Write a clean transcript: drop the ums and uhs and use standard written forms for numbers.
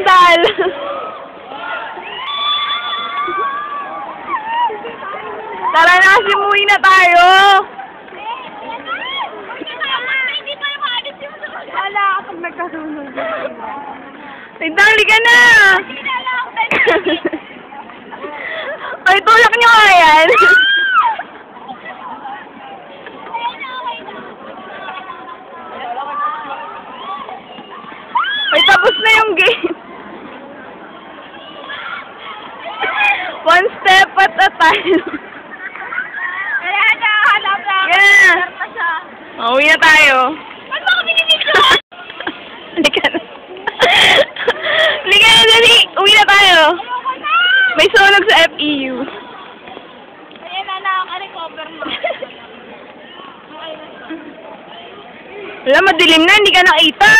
sandal. Tara na, simuwi na tayo. Wala kapag nagkasunod. Dali ka na. Ay, tulak niyo nga yan. Ay, tapos na yung game. One step at a time. Kaya na, hanap na. Yeah. Uwi na tayo. Ba't mo kami ninito? Halika na. Halika na, dali. Uwi na tayo. Ayoko na! May sunog sa FEU. Ayan na, nakaka-recover mo. Wala, madilim na. Hindi ka nakita.